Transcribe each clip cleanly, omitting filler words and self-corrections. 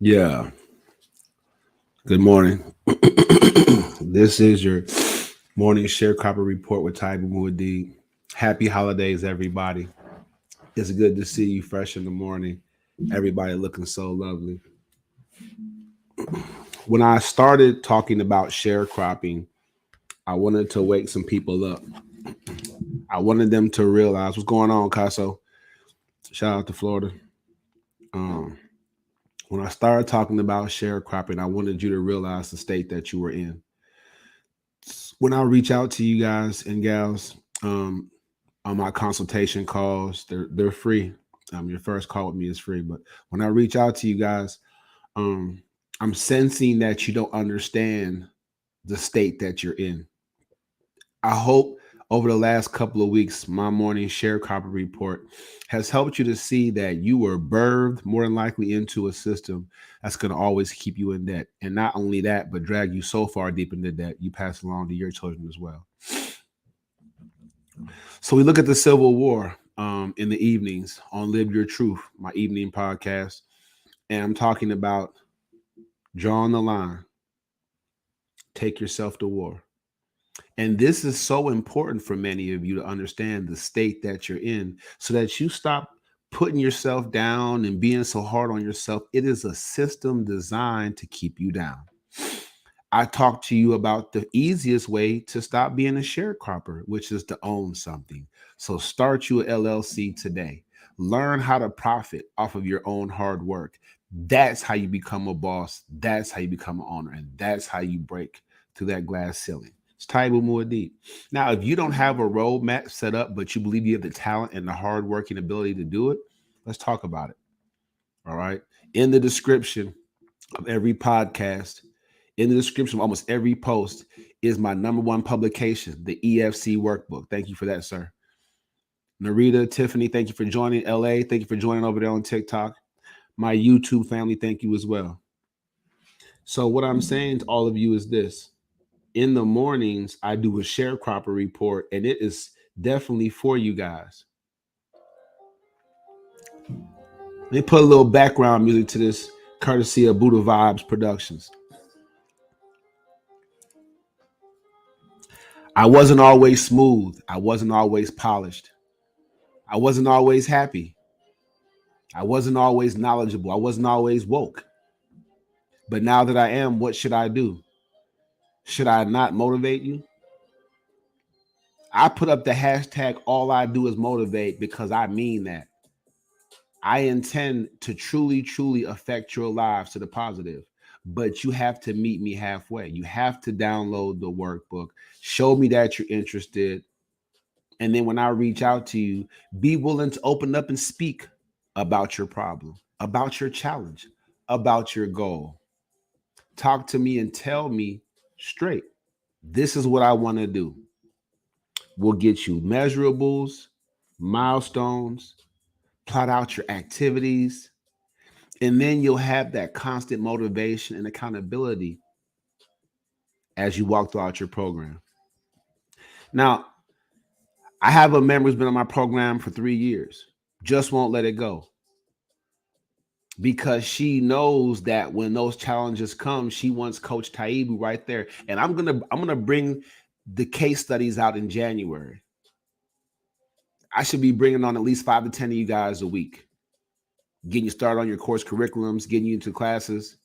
Yeah. Good morning. This is your morning sharecropper report with Taibu Mu'addib. Happy holidays, everybody. It's good to see you fresh in the morning. Everybody looking so lovely. When I started talking about sharecropping, I wanted to wake some people up. I wanted them to realize what's going on, Casso. Shout out to Florida. When I started talking about sharecropping, I wanted you to realize the state that you were in. When I reach out to you guys and gals on my consultation calls, they're free. Your first call with me is free, but when I reach out to you guys, I'm sensing that you don't understand the state that you're in. I hope over the last couple of weeks, my morning sharecropper report has helped you to see that you were birthed more than likely into a system that's going to always keep you in debt. And not only that, but drag you so far deep into debt, you pass along to your children as well. So we look at the Civil War in the evenings on Live Your Truth, my evening podcast. And I'm talking about drawing the line, take yourself to war. And this is so important for many of you to understand the state that you're in so that you stop putting yourself down and being so hard on yourself. It is a system designed to keep you down. I talked to you about the easiest way to stop being a sharecropper, which is to own something. So start your LLC today. Learn how to profit off of your own hard work. That's how you become a boss. That's how you become an owner. And that's how you break through that glass ceiling. It's Taibu Mu'addib. Now, if you don't have a roadmap set up, but you believe you have the talent and the hardworking ability to do it, let's talk about it. All right. In the description of every podcast, in the description of almost every post is my number one publication, the EFC Workbook. Thank you for that, sir. Narita, Tiffany, thank you for joining. LA, thank you for joining over there on TikTok. My YouTube family, thank you as well. So what I'm saying to all of you is this. In the mornings, I do a sharecropper report, and it is definitely for you guys. Let me put a little background music to this, courtesy of Buddha Vibes Productions. I wasn't always smooth. I wasn't always polished. I wasn't always happy. I wasn't always knowledgeable. I wasn't always woke. But now that I am, what should I do? Should I not motivate you? I put up the hashtag all I do is motivate because I mean that. I intend to truly, truly affect your lives to the positive. But you have to meet me halfway. You have to download the workbook, show me that you're interested. And then when I reach out to you, be willing to open up and speak about your problem, about your challenge, about your goal. Talk to me and tell me straight. This is what I want to do. We'll get you measurables, milestones, plot out your activities, and then you'll have that constant motivation and accountability as you walk throughout your program. Now, I have a member who's been on my program for 3 years, just won't let it go because she knows that when those challenges come, she wants Coach Taibu right there. And I'm gonna bring the case studies out in January. I should be bringing on at least 5 to 10 of you guys a week, getting you started on your course curriculums, getting you into classes.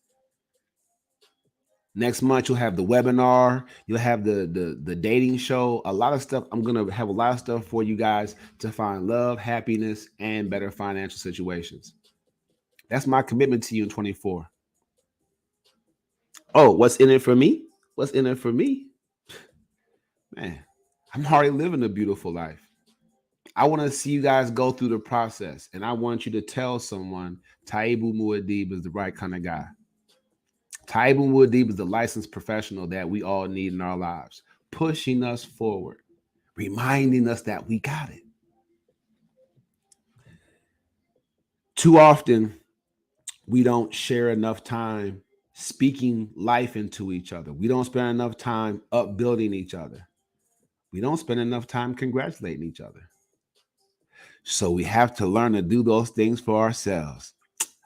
Next month, you'll have the webinar. You'll have the dating show. A lot of stuff. I'm going to have a lot of stuff for you guys to find love, happiness, and better financial situations. That's my commitment to you in 24. Oh, what's in it for me? What's in it for me? Man, I'm already living a beautiful life. I want to see you guys go through the process, and I want you to tell someone Taibu Mu'addib is the right kind of guy. Taibu Mu'addib is the licensed professional that we all need in our lives, pushing us forward, reminding us that we got it. Too often, we don't share enough time speaking life into each other. We don't spend enough time upbuilding each other. We don't spend enough time congratulating each other. So we have to learn to do those things for ourselves.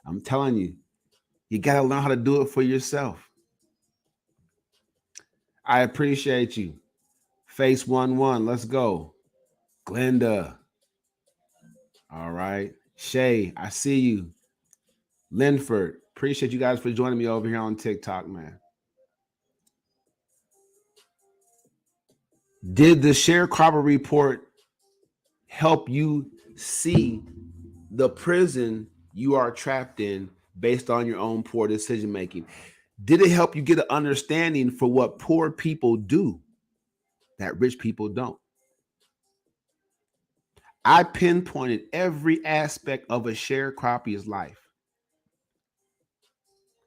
I'm telling you, you got to learn how to do it for yourself. I appreciate you. Face 1-1, let's go. Glenda. All right. Shay, I see you. Linford, appreciate you guys for joining me over here on TikTok, man. Did the sharecropper report help you see the prison you are trapped in based on your own poor decision making? Did it help you get an understanding for what poor people do that rich people don't? I pinpointed every aspect of a sharecropper's life,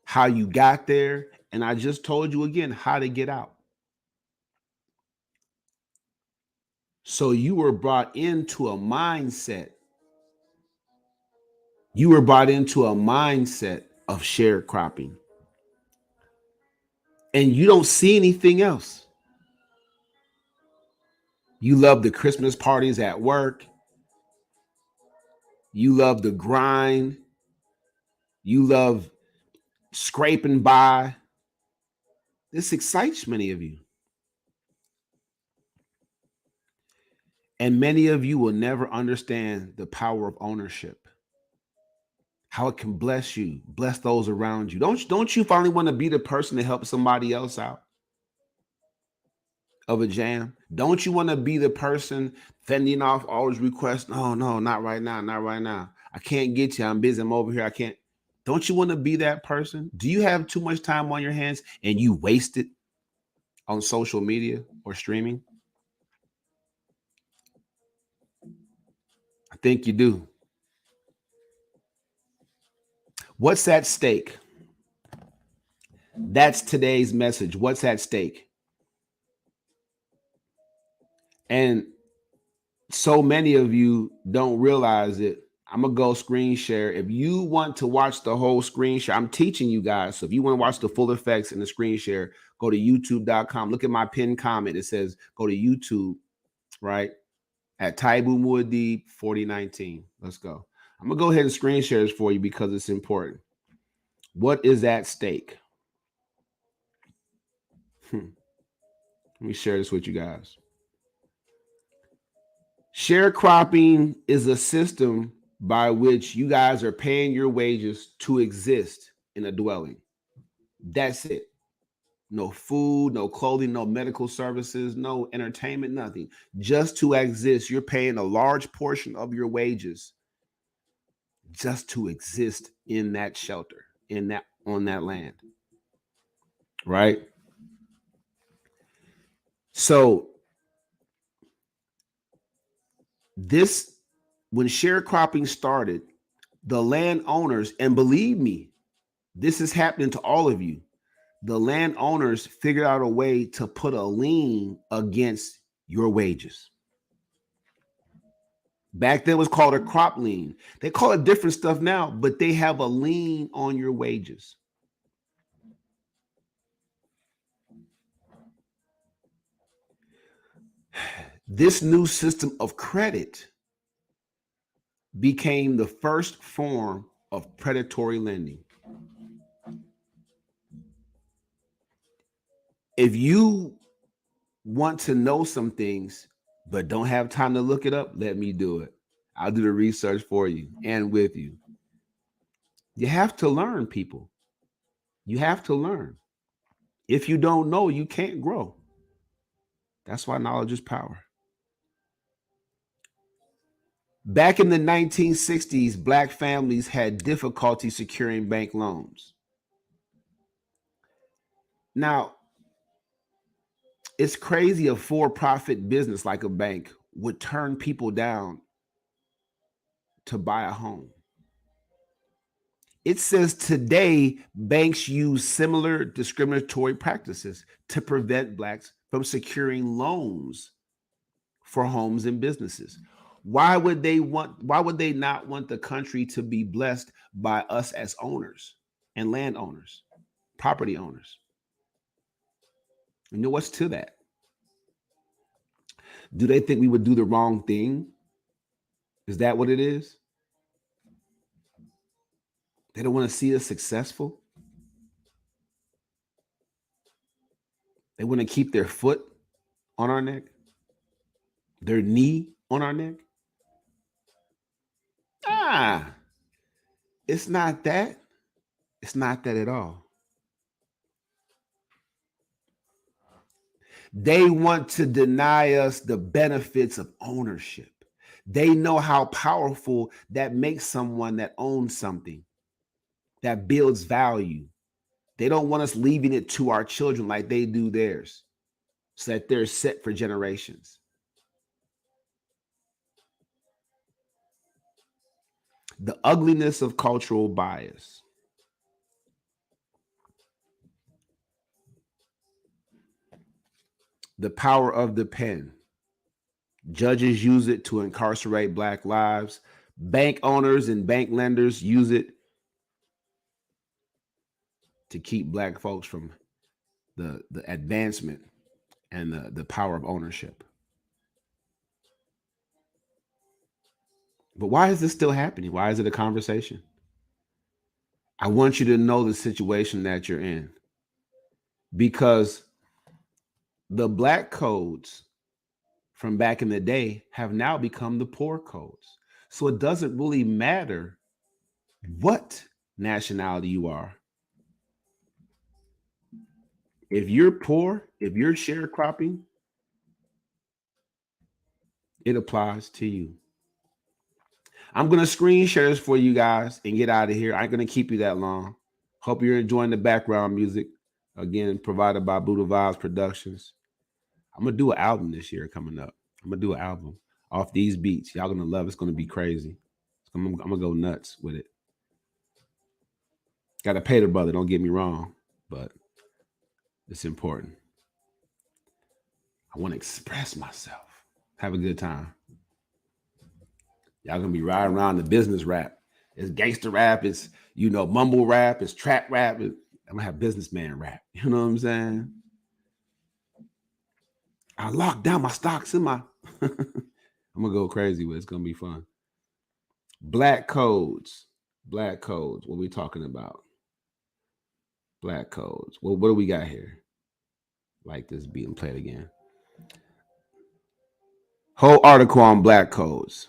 how you got there, and I just told you again how to get out. So you were brought into a mindset. You were brought into a mindset of sharecropping. And you don't see anything else. You love the Christmas parties at work. You love the grind. You love scraping by. This excites many of you. And many of you will never understand the power of ownership, how it can bless you, bless those around you. Don't you finally want to be the person to help somebody else out of a jam? Don't you want to be the person fending off all those requests? No, not right now, not right now. I can't get you. I'm busy. I'm over here. I can't. Don't you want to be that person? Do you have too much time on your hands and you waste it on social media or streaming? I think you do. What's at stake? That's today's message. What's at stake? And so many of you don't realize it. I'm going to go screen share. If you want to watch the whole screen share, I'm teaching you guys. So if you want to watch the full effects in the screen share, go to youtube.com. Look at my pinned comment. It says go to YouTube, right? At Taibu Mu'addib 4019. Let's go. I'm going to go ahead and screen share this for you because it's important. What is at stake? Let me share this with you guys. Sharecropping is a system by which you guys are paying your wages to exist in a dwelling. That's it. No food, no clothing, no medical services, no entertainment, nothing. Just to exist. You're paying a large portion of your wages just to exist in that shelter, on that land. Right? So when sharecropping started, the landowners, and believe me, this is happening to all of you. The landowners figured out a way to put a lien against your wages. Back then it was called a crop lien. They call it different stuff now, but they have a lien on your wages. This new system of credit became the first form of predatory lending. If you want to know some things but don't have time to look it up, let me do it. I'll do the research for you and with you. You have to learn, people. You have to learn. If you don't know, you can't grow. That's why knowledge is power. Back in the 1960s, Black families had difficulty securing bank loans. Now, it's crazy a for-profit business like a bank would turn people down to buy a home. It says today banks use similar discriminatory practices to prevent blacks from securing loans for homes and businesses. Why would they not want the country to be blessed by us as owners and landowners, property owners? You know what's to that? Do they think we would do the wrong thing? Is that what it is? They don't want to see us successful. They want to keep their foot on our neck, their knee on our neck. Ah, it's not that. It's not that at all. They want to deny us the benefits of ownership. They know how powerful that makes someone that owns something, that builds value. They don't want us leaving it to our children like they do theirs, so that they're set for generations. The ugliness of cultural bias. The power of the pen. Judges use it to incarcerate black lives. Bank owners and bank lenders use it to keep black folks from the advancement and the power of ownership. But why is this still happening? Why is it a conversation? I want you to know the situation that you're in, because the black codes from back in the day have now become the poor codes. So it doesn't really matter what nationality you are. If you're poor, if you're sharecropping, it applies to you. I'm going to screen share this for you guys and get out of here. I ain't going to keep you that long. Hope you're enjoying the background music. Again, provided by Buddha Vibes Productions. I'm going to do an album this year coming up. I'm going to do an album off these beats. Y'all going to love it. It's going to be crazy. I'm going to go nuts with it. Got to pay the brother, don't get me wrong, but it's important. I want to express myself. Have a good time. Y'all gonna be riding around the business rap. It's gangster rap, it's mumble rap, it's trap rap. I'm gonna have businessman rap. You know what I'm saying? I locked down my stocks in my I'm gonna go crazy with it. It's gonna be fun. Black codes. Black codes. What are we talking about? Black codes. Well, what do we got here? Like this beat and play it again. Whole article on black codes.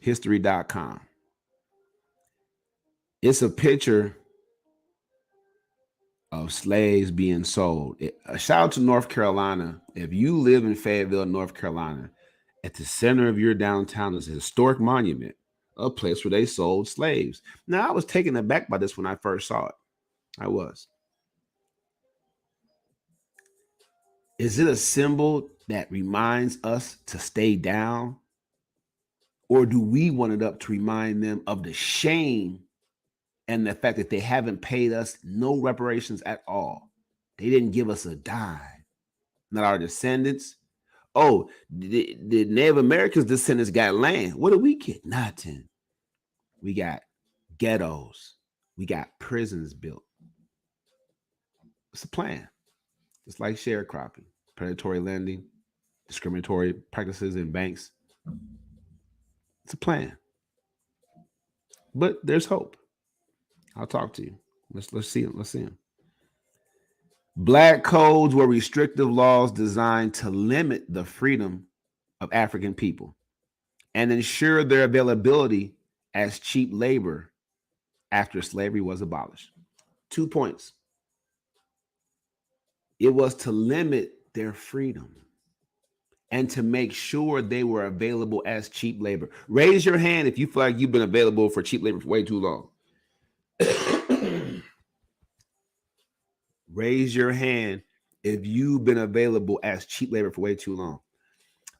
History.com. It's a picture of slaves being sold. A shout out to North Carolina. If you live in Fayetteville, North Carolina, at the center of your downtown is a historic monument, a place where they sold slaves. Now, I was taken aback by this when I first saw it. I was. Is it a symbol that reminds us to stay down? Or do we want it up to remind them of the shame and the fact that they haven't paid us no reparations at all? They didn't give us a dime. Not our descendants. Oh, the Native Americans' descendants got land. What did we get? Nothing. We got ghettos. We got prisons built. It's a plan. It's like sharecropping, predatory lending, discriminatory practices in banks. It's a plan. But there's hope. I'll talk to you. Let's see them. Let's see them. Black codes were restrictive laws designed to limit the freedom of African people and ensure their availability as cheap labor after slavery was abolished. 2 points. It was to limit their freedom and to make sure they were available as cheap labor. Raise your hand if you feel like you've been available for cheap labor for way too long. Raise your hand if you've been available as cheap labor for way too long.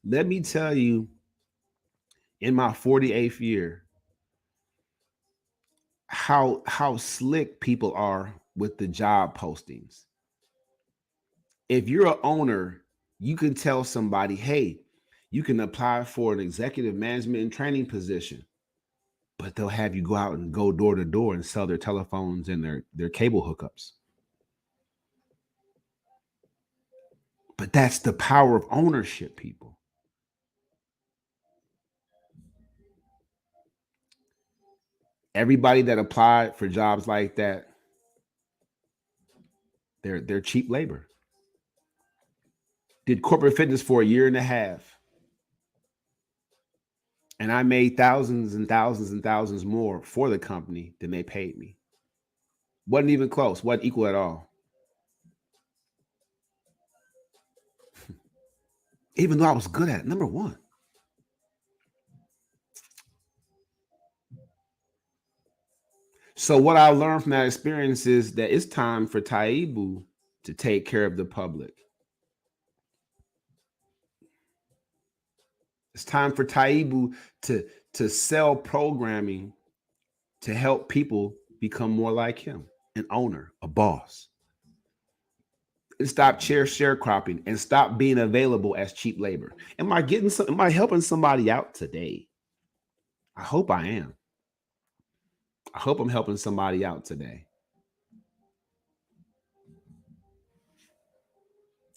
Let me tell you, in my 48th year, how slick people are with the job postings. If you're an owner, you can tell somebody, hey, you can apply for an executive management and training position, but they'll have you go out and go door to door and sell their telephones and their cable hookups. But that's the power of ownership, people. Everybody that applied for jobs like that, they're cheap labor. Did corporate fitness for a year and a half, and I made thousands and thousands and thousands more for the company than they paid me. Wasn't even close, wasn't equal at all. Even though I was good at it, number one. So what I learned from that experience is that it's time for Taibu to take care of the public. It's time for Taibu to sell programming to help people become more like him, an owner, a boss. And stop sharecropping and stop being available as cheap labor. Am I helping somebody out today? I hope I am. I hope I'm helping somebody out today.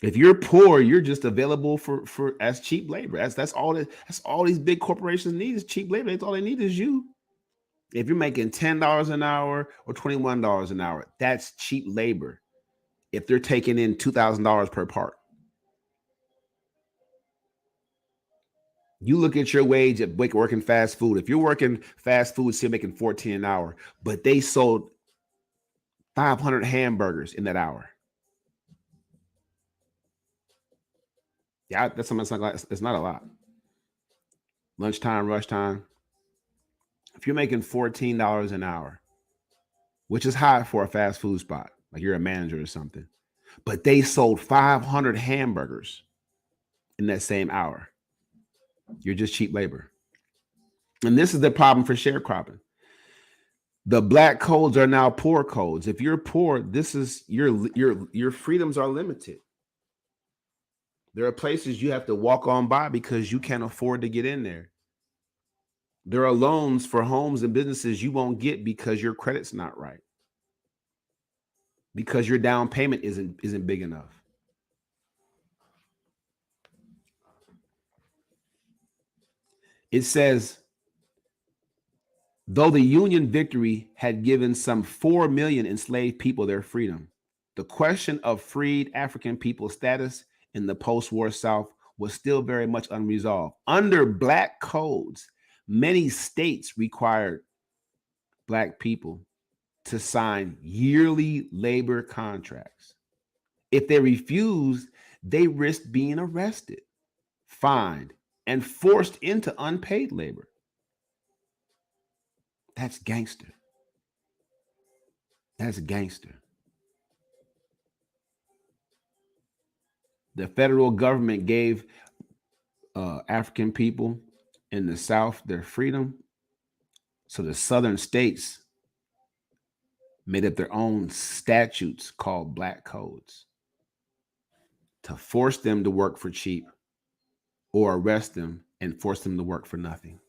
If you're poor, you're just available for as cheap labor. That's all these big corporations need is cheap labor. That's all they need is you. If you're making $10 an hour or $21 an hour, that's cheap labor. If they're taking in $2,000 per part. You look at your wage at working fast food. If you're working fast food, still making $14 an hour, but they sold 500 hamburgers in that hour. Yeah, that's something that's not, it's not a lot. Lunchtime, rush time. If you're making $14 an hour, which is high for a fast food spot, like you're a manager or something, but they sold 500 hamburgers in that same hour, you're just cheap labor. And this is the problem for sharecropping. The black codes are now poor codes. If you're poor, this is your freedoms are limited. There are places you have to walk on by because you can't afford to get in there. There are loans for homes and businesses you won't get because your credit's not right. Because your down payment isn't big enough. It says, though the Union victory had given some 4 million enslaved people their freedom, the question of freed African people's status in the post-war South was still very much unresolved. Under black codes, many states required black people to sign yearly labor contracts. If they refused, they risked being arrested, fined, and forced into unpaid labor. That's gangster. That's gangster. The federal government gave African people in the South their freedom. So the southern states made up their own statutes called black codes to force them to work for cheap or arrest them and force them to work for nothing.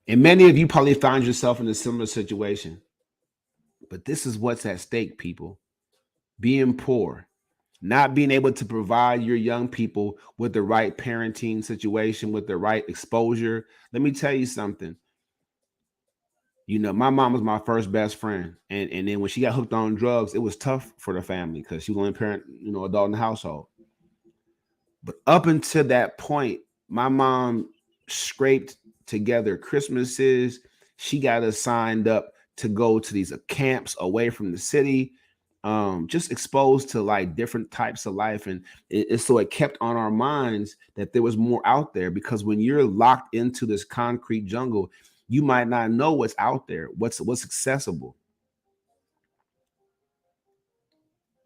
And many of you probably find yourself in a similar situation. But this is what's at stake, people. Being poor, not being able to provide your young people with the right parenting situation, with the right exposure. Let me tell you something. You know, my mom was my first best friend. And then when she got hooked on drugs, it was tough for the family because she was the only parent, adult in the household. But up until that point, my mom scraped together Christmases. She got us signed up to go to these camps away from the city, just exposed to like different types of life. And so it kept on our minds that there was more out there, because when you're locked into this concrete jungle, you might not know what's out there, what's accessible.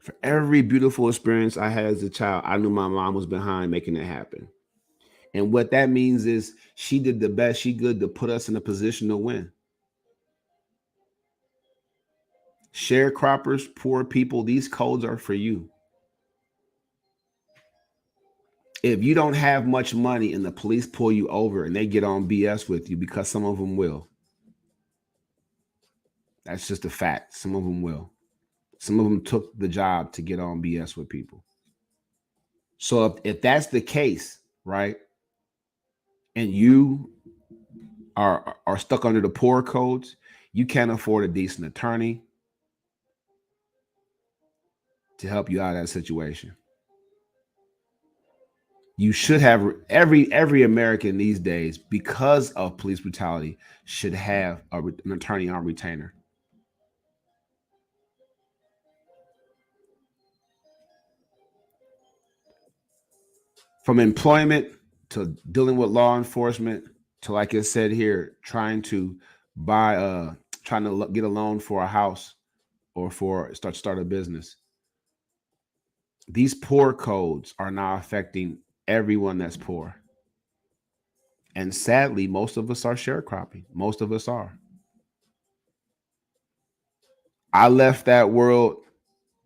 For every beautiful experience I had as a child, I knew my mom was behind making it happen. And what that means is she did the best she could to put us in a position to win. Sharecroppers, poor people, these codes are for you. If you don't have much money and the police pull you over and they get on BS with you, because some of them will. That's just a fact. Some of them will. Some of them took the job to get on BS with people. So if that's the case, right, and you are stuck under the poor codes, you can't afford a decent attorney to help you out of that situation. You should have every American these days, because of police brutality, should have an attorney on retainer. From employment to dealing with law enforcement to, like I said here, trying to get a loan for a house or for start a business. These poor codes are now affecting everyone that's poor. And sadly, most of us are sharecropping. Most of us are. I left that world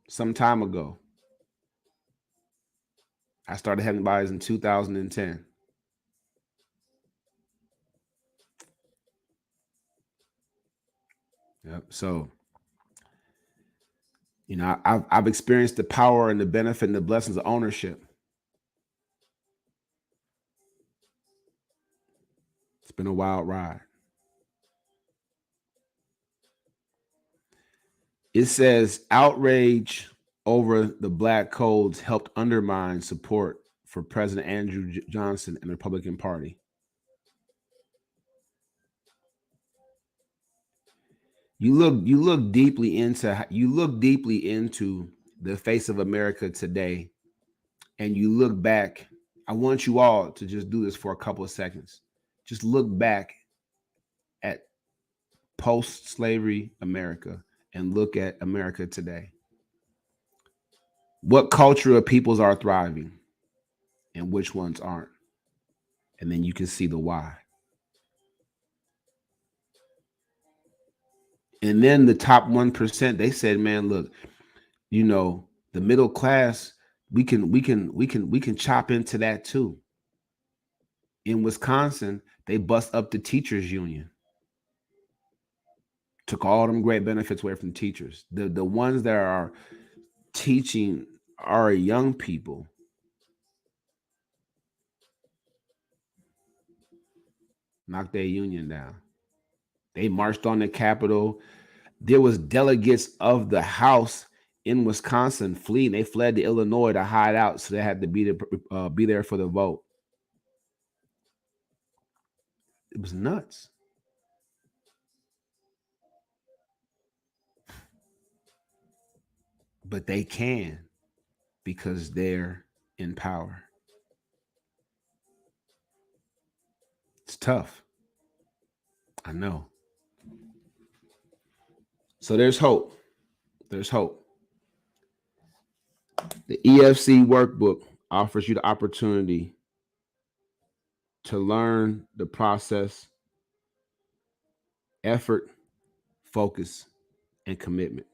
some time ago. I started having buyers in 2010. Yep. So, I've experienced the power and the benefit and the blessings of ownership. It's been a wild ride. It says outrage over the black codes helped undermine support for President Andrew Johnson and the Republican Party. You look deeply into the face of America today, and you look back. I want you all to just do this for a couple of seconds. Just look back at post-slavery America and look at America today. What culture of peoples are thriving and which ones aren't? And then you can see the why. And then the top 1%, they said, man, look, the middle class, we can chop into that too. In Wisconsin, they bust up the teachers union. Took all them great benefits away from teachers. The ones that are teaching our young people, knocked their union down. They marched on the Capitol. There was delegates of the House in Wisconsin fleeing. They fled to Illinois to hide out, so they had to be there for the vote. It was nuts. But they can, because they're in power. It's tough. I know. So there's hope. There's hope. The EFC Workbook offers you the opportunity to learn the process, effort, focus, and commitment.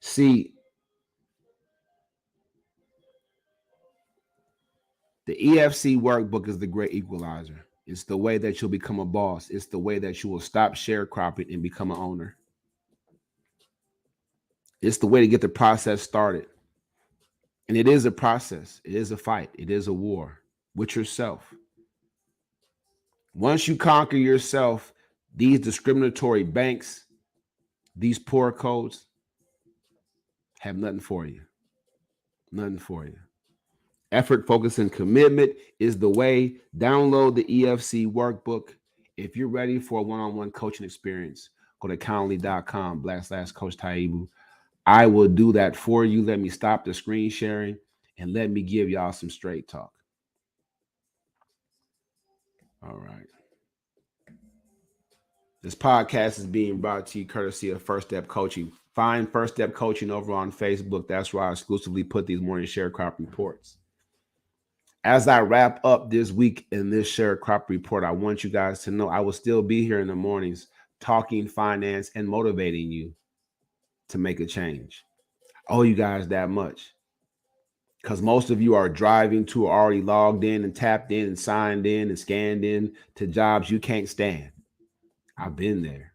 See, the EFC Workbook is the great equalizer. It's the way that you'll become a boss. It's the way that you will stop sharecropping and become an owner. It's the way to get the process started. And it is a process. It is a fight. It is a war with yourself. Once you conquer yourself, these discriminatory banks, these poor codes have nothing for you. Nothing for you. Effort, focus, and commitment is the way. Download the EFC Workbook. If you're ready for a one-on-one coaching experience, go to calendly.com/Coach Taibu. I will do that for you. Let me stop the screen sharing and let me give y'all some straight talk. All right. This podcast is being brought to you courtesy of First Step Coaching. Find First Step Coaching over on Facebook. That's where I exclusively put these morning sharecrop reports. As I wrap up this week in this share crop report, I want you guys to know I will still be here in the mornings talking finance and motivating you to make a change. I owe you guys that much because most of you are driving to already logged in and tapped in and signed in and scanned in to jobs you can't stand. I've been there.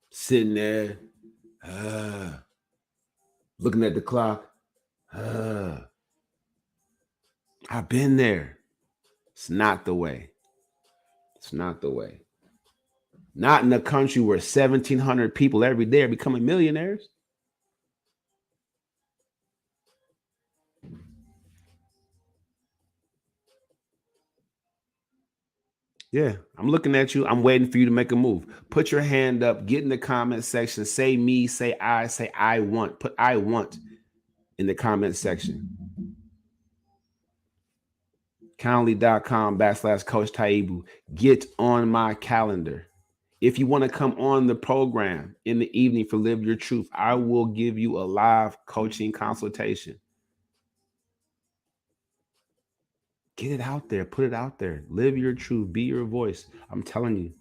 Sitting there, looking at the clock. I've been there. It's not the way. It's not the way. Not in a country where 1,700 people every day are becoming millionaires. Yeah, I'm looking at you. I'm waiting for you to make a move. Put your hand up, get in the comment section, say me, say I want. Put I want in the comment section. Calendly.com/Coach Taibu. Get on my calendar. If you want to come on the program in the evening for Live Your Truth, I will give you a live coaching consultation. Get it out there. Put it out there. Live your truth. Be your voice. I'm telling you,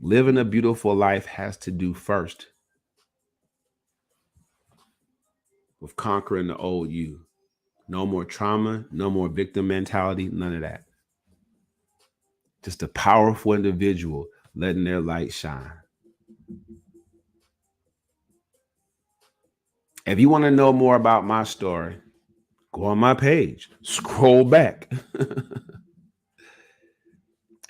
living a beautiful life has to do first with conquering the old you. No more trauma, no more victim mentality, none of that. Just a powerful individual letting their light shine. If you want to know more about my story, go on my page, scroll back,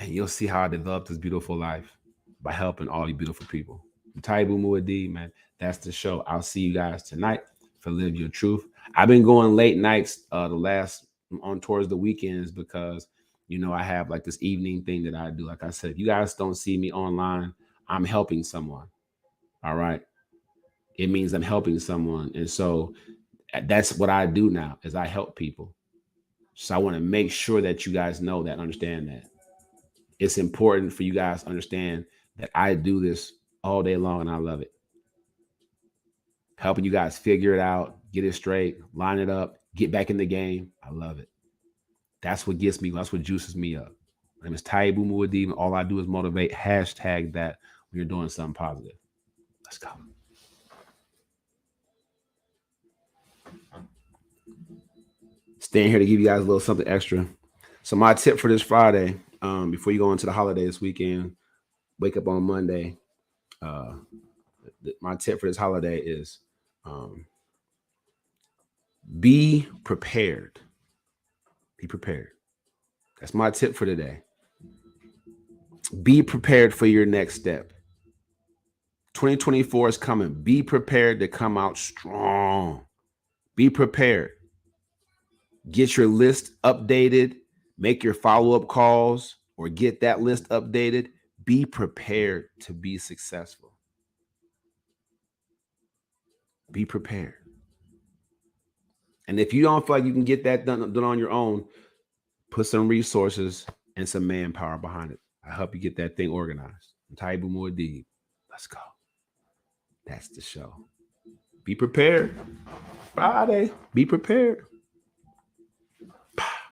and you'll see how I developed this beautiful life by helping all you beautiful people. Taibu Mu'addib, man, that's the show. I'll see you guys tonight for Live Your Truth. I've been going late nights on towards the weekends because, you know, I have like this evening thing that I do. Like I said, if you guys don't see me online, I'm helping someone. All right. It means I'm helping someone. And so that's what I do now is I help people. So I want to make sure that you guys know that, understand that. It's important for you guys to understand that I do this all day long and I love it. Helping you guys figure it out, get it straight, line it up, get back in the game. I love it. That's what gets me. That's what juices me up. My name is Taibu Mu'addib, and all I do is motivate. Hashtag that when you're doing something positive. Let's go. Staying here to give you guys a little something extra. So my tip for this Friday, before you go into the holiday this weekend, wake up on Monday. My tip for this holiday is be prepared. Be prepared. That's my tip for today. Be prepared for your next step. 2024 is coming. Be prepared to come out strong. Be prepared. Get your list updated. Make your follow-up calls or get that list updated. Be prepared to be successful. Be prepared. And if you don't feel like you can get that done on your own, put some resources and some manpower behind it. I help you get that thing organized. I'm Taibu Mu'addib. Let's go. That's the show. Be prepared. Friday. Be prepared.